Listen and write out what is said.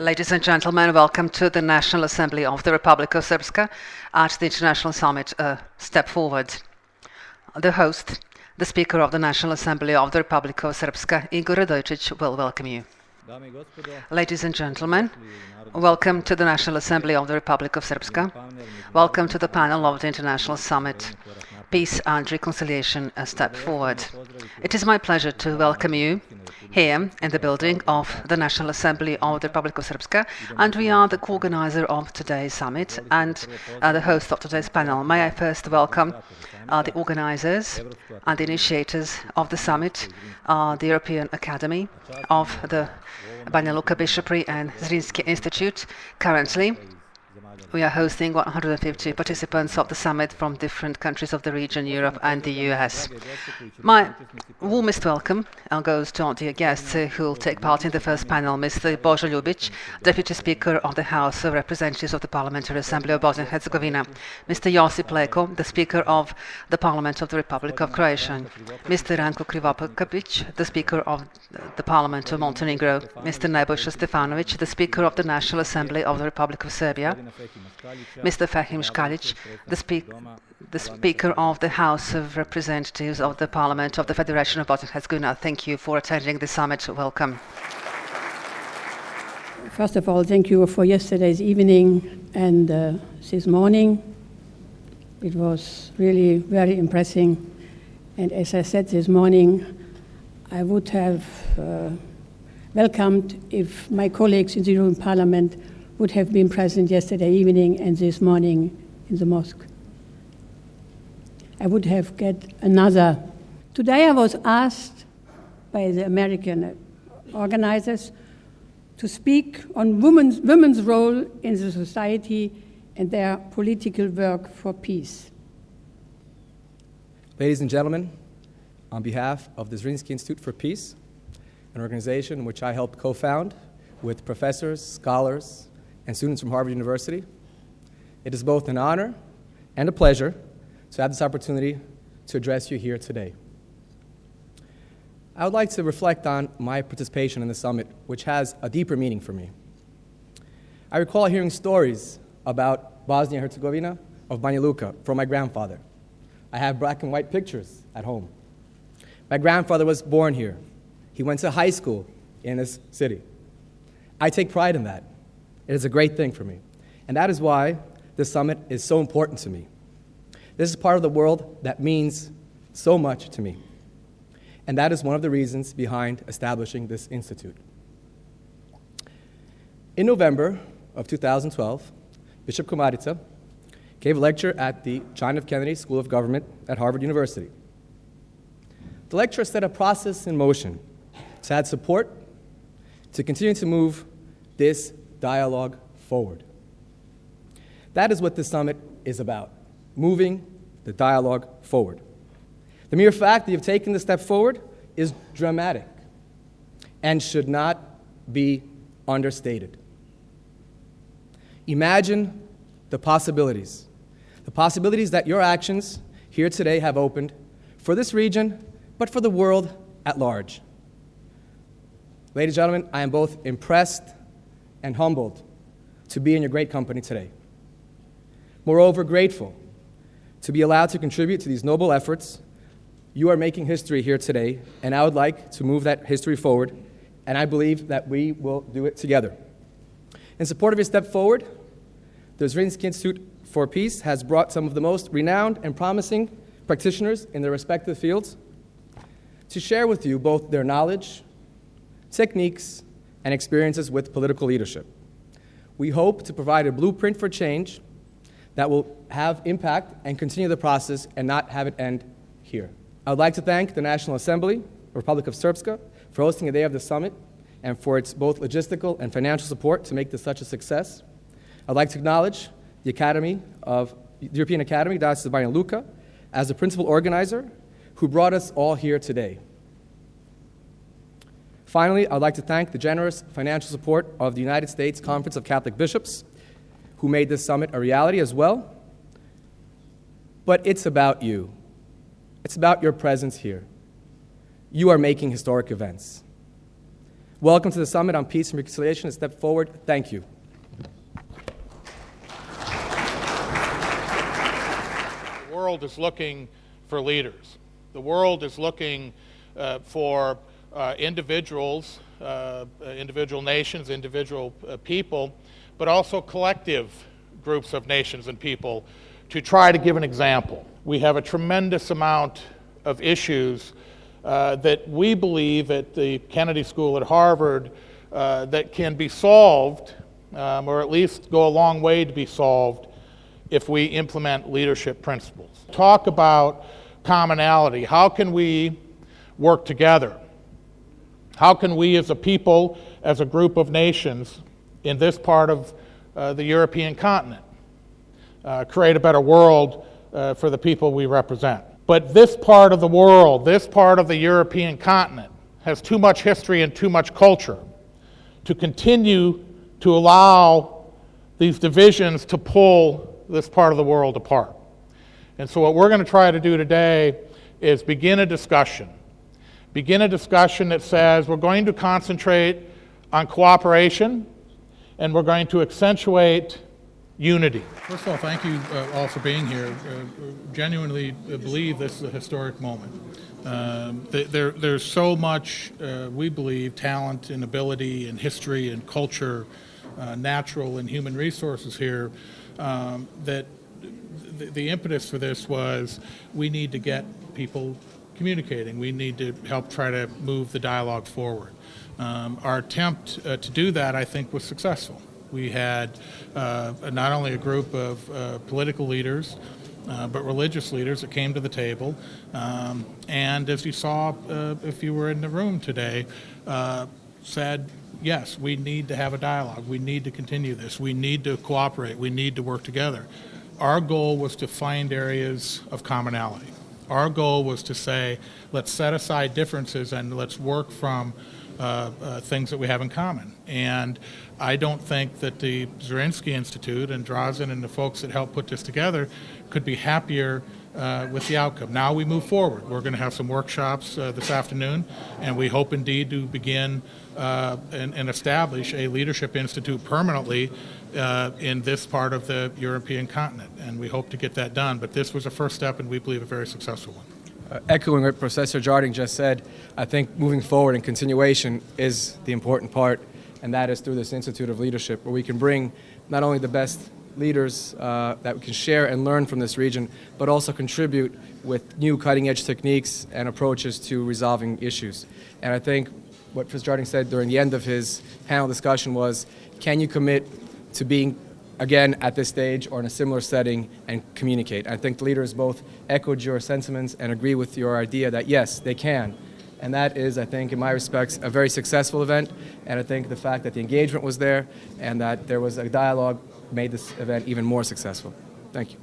Ladies and gentlemen, welcome to the National Assembly of the Republika Srpska at the International Summit Step Forward. The host, the Speaker of the National Assembly of the Republika Srpska, Igor Radojčić, will welcome you. Ladies and gentlemen, welcome to the National Assembly of the Republika Srpska. Welcome to the panel of the International Summit Peace and Reconciliation, a Step Forward. It is my pleasure to welcome you here in the building of the National Assembly of the Republika Srpska, and we are the co-organizer of today's summit and the host of today's panel. May I first welcome the organizers and the initiators of the summit, the European Academy of the Banja Luka Bishopric and Zrinski Institute. Currently, we are hosting 150 participants of the summit from different countries of the region, Europe and the US. My warmest welcome goes to our dear guests who will take part in the first panel. Mr. Božo Ljubić, Deputy Speaker of the House of Representatives of the Parliamentary Assembly of Bosnia and Herzegovina. Mr. Josip Leko, the Speaker of the Parliament of the Republic of Croatia. Mr. Ranko Krivokapić, the Speaker of the Parliament of Montenegro. Mr. Nebojša Stefanović, the Speaker of the National Assembly of the Republic of Serbia. Mr. Fahim Škalić, the Speaker of the House of Representatives of the Parliament of the Federation of Bosnia and Herzegovina. Thank you for attending the summit. Welcome. First of all, thank you for yesterday's evening and this morning. It was really very impressive. And as I said this morning, I would have welcomed if my colleagues in the European Parliament would have been present yesterday evening and this morning in the mosque. I would have get another. Today I was asked by the American organizers to speak on women's role in the society and their political work for peace. Ladies and gentlemen, on behalf of the Zrinski Institute for Peace, an organization which I helped co-found with professors, scholars, and students from Harvard University, it is both an honor and a pleasure to have this opportunity to address you here today. I would like to reflect on my participation in the summit, which has a deeper meaning for me. I recall hearing stories about Bosnia and Herzegovina of Banja Luka from my grandfather. I have black and white pictures at home. My grandfather was born here. He went to high school in this city. I take pride in that. It is a great thing for me. And that is why this summit is so important to me. This is part of the world that means so much to me. And that is one of the reasons behind establishing this institute. In November of 2012, Bishop Komarica gave a lecture at the John F. Kennedy School of Government at Harvard University. The lecture set a process in motion to add support to continue to move this dialogue forward. That is what this summit is about, moving the dialogue forward. The mere fact that you've taken this step forward is dramatic and should not be understated. Imagine the possibilities that your actions here today have opened for this region, but for the world at large. Ladies and gentlemen, I am both impressed and humbled to be in your great company today. Moreover, grateful to be allowed to contribute to these noble efforts. You are making history here today, and I would like to move that history forward, and I believe that we will do it together. In support of your step forward, the Zrinski Institute for Peace has brought some of the most renowned and promising practitioners in their respective fields to share with you both their knowledge, techniques, and experiences with political leadership. We hope to provide a blueprint for change that will have impact and continue the process and not have it end here. I would like to thank the National Assembly, Republika Srpska, for hosting a day of the summit and for its both logistical and financial support to make this such a success. I'd like to acknowledge the European Academy, Diocese of Banja Luka, as the principal organizer who brought us all here today. Finally, I'd like to thank the generous financial support of the United States Conference of Catholic Bishops, who made this summit a reality as well. But it's about you. It's about your presence here. You are making historic events. Welcome to the Summit on Peace and Reconciliation. A step forward. Thank you. The world is looking for leaders. The world is looking for individuals, individual nations, individual people, but also collective groups of nations and people to try to give an example. We have a tremendous amount of issues that we believe at the Kennedy School at Harvard that can be solved, or at least go a long way to be solved, if we implement leadership principles. Talk about commonality. How can we work together? How can we as a people, as a group of nations in this part of the European continent, create a better world for the people we represent? But this part of the world, this part of the European continent, has too much history and too much culture to continue to allow these divisions to pull this part of the world apart. And so what we're going to try to do today is begin a discussion. Begin a discussion that says we're going to concentrate on cooperation and we're going to accentuate unity. First of all, thank you all for being here. Genuinely believe this is a historic moment. There's so much, we believe, talent and ability and history and culture, natural and human resources here, that the impetus for this was we need to get people communicating. We need to help try to move the dialogue forward. Our attempt to do that, I think, was successful. We had not only a group of political leaders, but religious leaders that came to the table. And as you saw, if you were in the room today, said, yes, we need to have a dialogue. We need to continue this. We need to cooperate. We need to work together. Our goal was to find areas of commonality. Our goal was to say, let's set aside differences and let's work from things that we have in common. And I don't think that the Zrinski Institute and Drazen and the folks that helped put this together could be happier with the outcome. Now we move forward. We're going to have some workshops this afternoon, and we hope indeed to begin and establish a leadership institute permanently in this part of the European continent. And we hope to get that done. But this was a first step, and we believe a very successful one. Echoing what Professor Jarding just said, I think moving forward and continuation is the important part, and that is through this Institute of Leadership, where we can bring not only the best leaders that we can share and learn from this region, but also contribute with new cutting-edge techniques and approaches to resolving issues. And I think what Professor Jarding said during the end of his panel discussion was, can you commit to being again at this stage or in a similar setting and communicate? I think the leaders both echoed your sentiments and agree with your idea that yes, they can. And that is, I think, in my respects, a very successful event. And I think the fact that the engagement was there and that there was a dialogue made this event even more successful. Thank you.